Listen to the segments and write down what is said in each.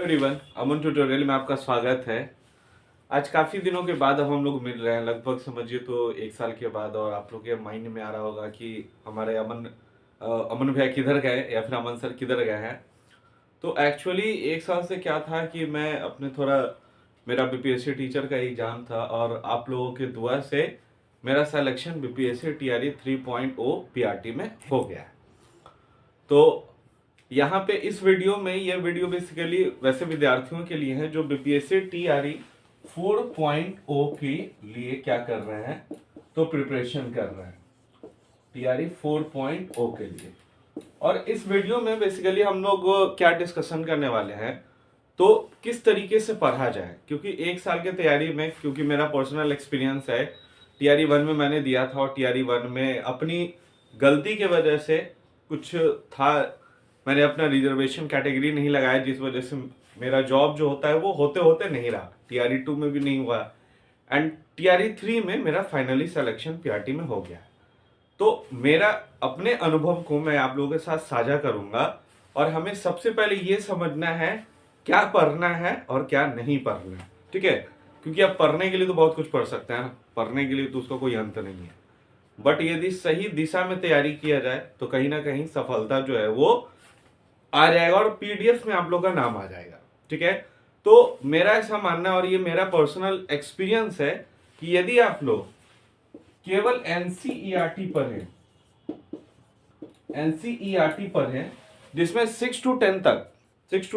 Everyone, अमन tutorial में आपका स्वागत है। आज काफ़ी दिनों के बाद अब हम लोग मिल रहे हैं, लगभग समझिए तो 1 साल के बाद। और आप लोग के माइंड में आ रहा होगा कि हमारे अमन भैया किधर गए या फिर अमन सर किधर गए हैं। तो एक्चुअली 1 साल से क्या था कि मैं अपने थोड़ा मेरा बीपीएससी टीचर का एग्ज़ाम था और आप लोगों के दुआ से मेरा सिलेक्शन बीपीएससी टीआरई 3.0 पीआरटी में हो गया है। तो यहाँ पे इस वीडियो में ये वीडियो बेसिकली वैसे विद्यार्थियों के लिए है जो बीपीएससी टीआरई 4.0 के लिए क्या कर रहे हैं, तो प्रिपरेशन कर रहे हैं टीआरई 4.0 के लिए। और इस वीडियो में बेसिकली हम लोग क्या डिस्कशन करने वाले हैं, तो किस तरीके से पढ़ा जाए। क्योंकि 1 साल की तैयारी में, क्योंकि मेरा पर्सनल एक्सपीरियंस है, टीआरई 1 में मैंने दिया था और टीआरई 1 में अपनी गलती के वजह से कुछ था, मैंने अपना रिजर्वेशन कैटेगरी नहीं लगाया, जिस वजह से मेरा जॉब जो होता है वो होते होते नहीं रहा। टीआरई 2 में भी नहीं हुआ एंड टीआरई 3 में मेरा फाइनली सिलेक्शन पीआरटी में हो गया। तो मेरा अपने अनुभव को मैं आप लोगों के साथ साझा करूंगा और हमें सबसे पहले ये समझना है क्या पढ़ना है और क्या नहीं पढ़ना है, ठीक है। क्योंकि आप पढ़ने के लिए तो बहुत कुछ पढ़ सकते हैं ना, पढ़ने के लिए तो उसका कोई अंत नहीं है, बट यदि सही दिशा में तैयारी किया जाए तो कहीं ना कहीं सफलता जो है वो आ जाएगा और पीडीएफ में आप लोग का नाम आ जाएगा, ठीक है। तो मेरा ऐसा मानना है और ये मेरा पर्सनल एक्सपीरियंस है कि यदि आप लोग केवल एनसीईआरटी पर हैं, एनसीईआरटी पर हैं जिसमें 6 to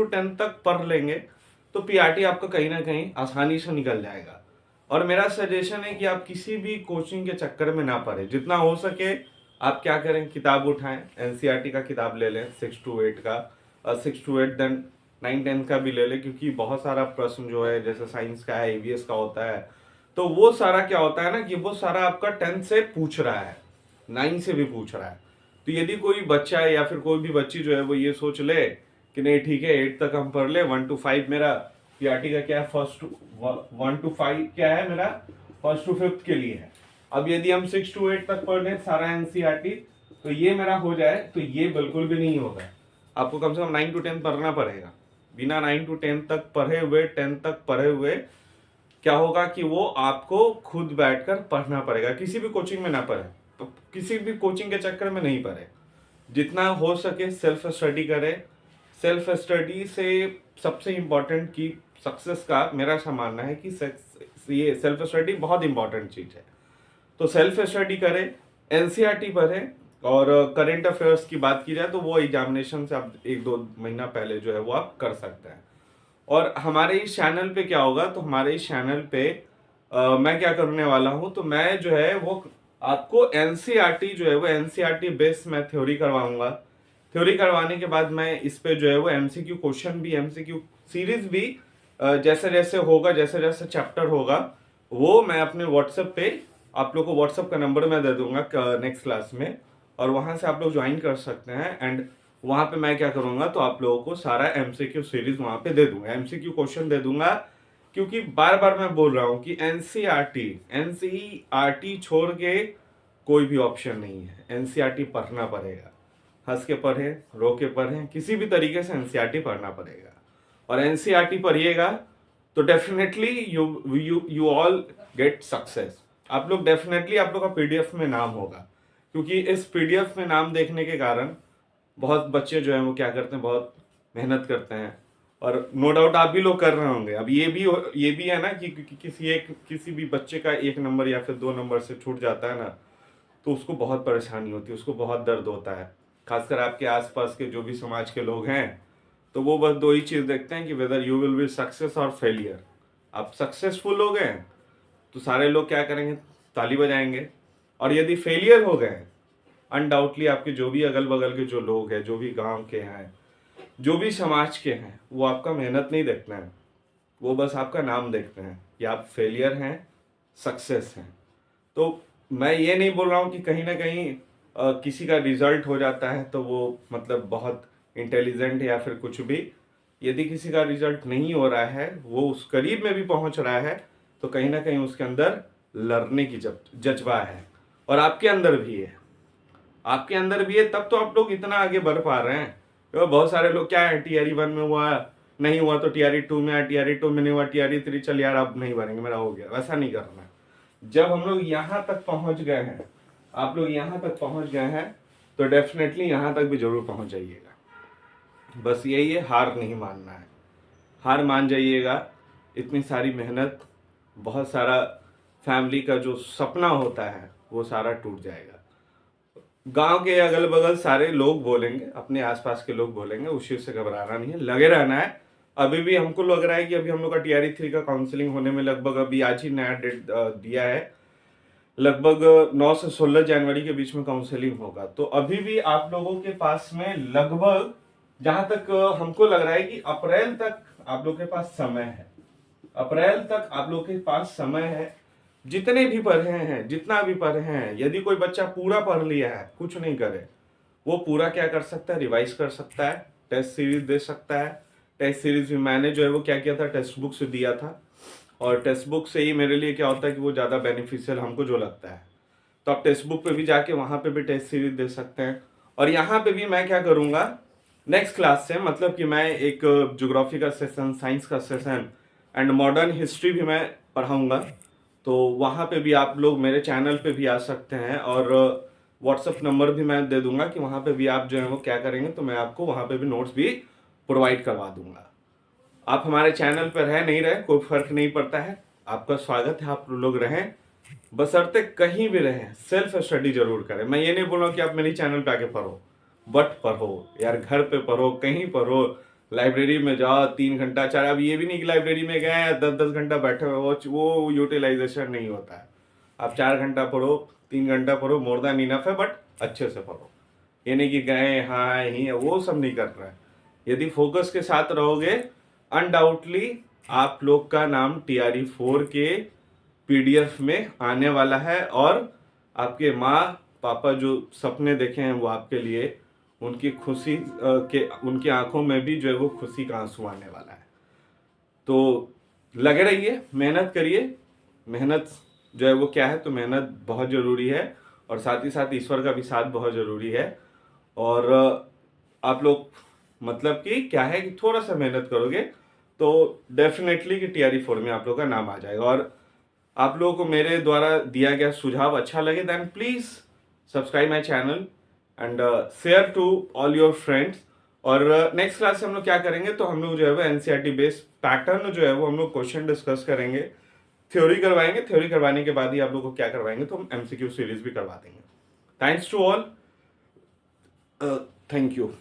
10 तक पढ़ लेंगे तो पीआरटी आपका कहीं ना कहीं आसानी से निकल जाएगा। और मेरा सजेशन है कि आप किसी भी कोचिंग के चक्कर में ना पड़े, जितना हो सके आप क्या करें, किताब उठाएं, एनसीईआरटी का किताब ले लें 6 to 8 का, और 6 to 8 देन 9-10 का भी ले लें। क्योंकि बहुत सारा प्रश्न जो है जैसे साइंस का है, ईवीएस का होता है, तो वो सारा क्या होता है ना कि वो सारा आपका 10 से पूछ रहा है, 9 से भी पूछ रहा है। तो यदि कोई बच्चा है या फिर कोई भी बच्ची जो है वो ये सोच ले कि नहीं ठीक है 8 तक हम पढ़ ले, 1 to 5 मेरा पीआरटी का क्या है, 1 to 5 क्या है मेरा, 1st to 5th के लिए है। अब यदि हम 6 to 8 तक पढ़ लें सारा एनसीईआरटी तो ये मेरा हो जाए, तो ये बिल्कुल भी नहीं होगा। आपको कम से कम 9 to 10 पढ़ना पड़ेगा। बिना 9 to 10 तक पढ़े हुए, 10 तक पढ़े हुए क्या होगा कि वो आपको खुद बैठकर पढ़ना पड़ेगा। किसी भी कोचिंग में ना पढ़े, तो किसी भी कोचिंग के चक्कर में नहीं पढ़े, जितना हो सके सेल्फ स्टडी करें। सेल्फ स्टडी से सबसे इम्पोर्टेंट की सक्सेस का मेरा ऐसा मानना है कि ये सेल्फ स्टडी बहुत इंपॉर्टेंट चीज़ है। तो सेल्फ स्टडी करें, एनसीईआरटी पढ़ें। और करंट अफेयर्स की बात की जाए तो वो एग्जामिनेशन से आप 1-2 महीना पहले जो है वो आप कर सकते हैं। और हमारे इस चैनल पे क्या होगा, तो हमारे इस चैनल पे मैं क्या करने वाला हूँ, तो मैं जो है वो आपको एनसीईआरटी जो है वो एनसीईआरटी बेस्ड मैं थ्योरी करवाऊंगा। थ्योरी करवाने के बाद मैं इस पे जो है वो एमसीक्यू क्वेश्चन भी, एमसीक्यू सीरीज भी जैसे जैसे होगा, जैसे जैसे चैप्टर होगा, वो मैं अपने व्हाट्सएप पे आप लोग को व्हाट्सएप का नंबर मैं दे दूंगा नेक्स्ट क्लास में, और वहां से आप लोग ज्वाइन कर सकते हैं। एंड वहां पे मैं क्या करूंगा, तो आप लोगों को सारा एमसीक्यू सीरीज वहां पे दे दूंगा, एमसीक्यू क्वेश्चन दे दूंगा। क्योंकि बार बार मैं बोल रहा हूँ कि एनसीईआरटी छोड़ के कोई भी ऑप्शन नहीं है। एनसीईआरटी पढ़ना पड़ेगा, हंस के पढ़े, रो के पढ़े, किसी भी तरीके से एनसीईआरटी पढ़ना पड़ेगा। और एनसीईआरटी पढ़िएगा तो definitely you all get success. आप लोग डेफिनेटली आप लोग का पीडीएफ में नाम होगा। क्योंकि इस पीडीएफ में नाम देखने के कारण बहुत बच्चे जो हैं वो क्या करते हैं, बहुत मेहनत करते हैं। और नो डाउट आप भी लोग कर रहे होंगे। अब ये भी है ना कि किसी भी बच्चे का 1 नंबर या फिर 2 नंबर से छूट जाता है ना, तो उसको बहुत परेशानी होती है, उसको बहुत दर्द होता है। खासकर आपके आसपास के जो भी समाज के लोग हैं, तो वो बस 2 ही चीज़ देखते हैं कि whether you will be success और फेलियर। आप सक्सेसफुल हो गए तो सारे लोग क्या करेंगे, ताली बजाएंगे। और यदि फेलियर हो गए, अनडाउटली आपके जो भी अगल बगल के जो लोग हैं, जो भी गांव के हैं, जो भी समाज के हैं, वो आपका मेहनत नहीं देखते हैं, वो बस आपका नाम देखते हैं कि आप फेलियर हैं, सक्सेस हैं। तो मैं ये नहीं बोल रहा हूँ कि कहीं ना कहीं किसी का रिजल्ट हो जाता है तो वो मतलब बहुत इंटेलिजेंट है या फिर कुछ भी। यदि किसी का रिजल्ट नहीं हो रहा है, वो उस करीब में भी पहुंच रहा है, तो कहीं ना कहीं उसके अंदर लड़ने की जज्बा है। और आपके अंदर भी है, आपके अंदर भी है, तब तो आप लोग इतना आगे बढ़ पा रहे हैं। तो बहुत सारे लोग क्या है टीआरई 1 में हुआ नहीं हुआ तो टीआरई 2 में, टीआरई 2 में नहीं हुआ, टीआरई 3 चल यार अब नहीं भरेंगे, मेरा हो गया, वैसा नहीं करना है। जब हम लोग यहाँ तक पहुँच गए हैं, आप लोग यहाँ तक पहुँच गए हैं, तो डेफिनेटली यहाँ तक भी जरूर पहुँच जाइएगा। बस यही है, हार नहीं मानना है, हार मान जाइएगा। इतनी सारी मेहनत, बहुत सारा फैमिली का जो सपना होता है वो सारा टूट जाएगा। गांव के अगल बगल सारे लोग बोलेंगे, अपने आसपास के लोग बोलेंगे, उस चीज से घबराना नहीं है, लगे रहना है। अभी भी हमको लग रहा है कि अभी हम लोग का टीआरई 3 का काउंसलिंग होने में लगभग, अभी आज ही नया डेट दिया है, लगभग 9 से 16 जनवरी के बीच में काउंसलिंग होगा। तो अभी भी आप लोगों के पास में लगभग, जहां तक हमको लग रहा है कि अप्रैल तक आप लोग के पास समय है, अप्रैल तक आप लोग के पास समय है। जितने भी पढ़े हैं, जितना भी पढ़े हैं, यदि कोई बच्चा पूरा पढ़ लिया है, कुछ नहीं करे, वो पूरा क्या कर सकता है, रिवाइज कर सकता है, टेस्ट सीरीज दे सकता है। टेस्ट सीरीज भी मैंने जो है वो क्या किया था, टेक्स्ट बुक से दिया था, और टेक्स्ट बुक से ही मेरे लिए क्या होता है कि वो ज़्यादा बेनिफिशियल हमको जो लगता है। तो आप टेक्स्ट बुक पे भी जाके वहाँ पे भी टेस्ट सीरीज दे सकते हैं। और यहाँ पे भी मैं क्या करूँगा नेक्स्ट क्लास से, मतलब कि मैं एक ज्योग्राफी का सेशन, साइंस का सेशन एंड मॉडर्न हिस्ट्री भी मैं पढ़ाऊँगा। तो वहाँ पे भी आप लोग मेरे चैनल पे भी आ सकते हैं, और व्हाट्सअप नंबर भी मैं दे दूंगा कि वहाँ पे भी आप जो है वो क्या करेंगे, तो मैं आपको वहाँ पे भी नोट्स भी प्रोवाइड करवा दूंगा। आप हमारे चैनल पर रहे नहीं रहे कोई फर्क नहीं पड़ता है, आपका स्वागत है, आप लोग रहें, बशर्ते कहीं भी रहें, सेल्फ स्टडी जरूर करें। मैं ये नहीं बोल रहा हूँ कि आप मेरी चैनल पे आके पढ़ो, बट पढ़ो यार, घर पे पढ़ो, कहीं पढ़ो, लाइब्रेरी में जाओ 3 घंटा 4, अब ये भी नहीं कि लाइब्रेरी में गए 10-10 घंटा बैठे हुए, वो यूटिलाइजेशन नहीं होता है। आप 4 घंटा पढ़ो, 3 घंटा पढ़ो, मोर देन इनफ है, बट अच्छे से पढ़ो। ये नहीं कि गए हाँ ही है, वो सब नहीं कर रहा है। यदि फोकस के साथ रहोगे, अनडाउटली आप लोग का नाम टीआरई 4 के पीडीएफ में आने वाला है, और आपके माँ पापा जो सपने देखे हैं वो आपके लिए, उनकी खुशी के, उनकी आंखों में भी जो है वो खुशी का आंसू आने वाला है। तो लगे रहिए, मेहनत करिए। मेहनत जो है वो क्या है, तो मेहनत बहुत ज़रूरी है, और साथ ही साथ ईश्वर का भी साथ बहुत ज़रूरी है। और आप लोग मतलब कि क्या है कि थोड़ा सा मेहनत करोगे तो डेफिनेटली कि टीआरई 4 में आप लोग का नाम आ जाएगा। और आप लोगों को मेरे द्वारा दिया गया सुझाव अच्छा लगे, then please subscribe my channel and share to all your friends. और नेक्स्ट क्लास से हम लोग क्या करेंगे, तो हम लोग जो है वो एनसीईआरटी बेस्ड पैटर्न जो है वो हम लोग क्वेश्चन डिस्कस करेंगे, थ्योरी करवाएंगे, थ्योरी करवाने के बाद ही आप लोग को क्या करवाएंगे, तो हम एमसीक्यू सीरीज भी करवा देंगे। Thanks to all, thank you.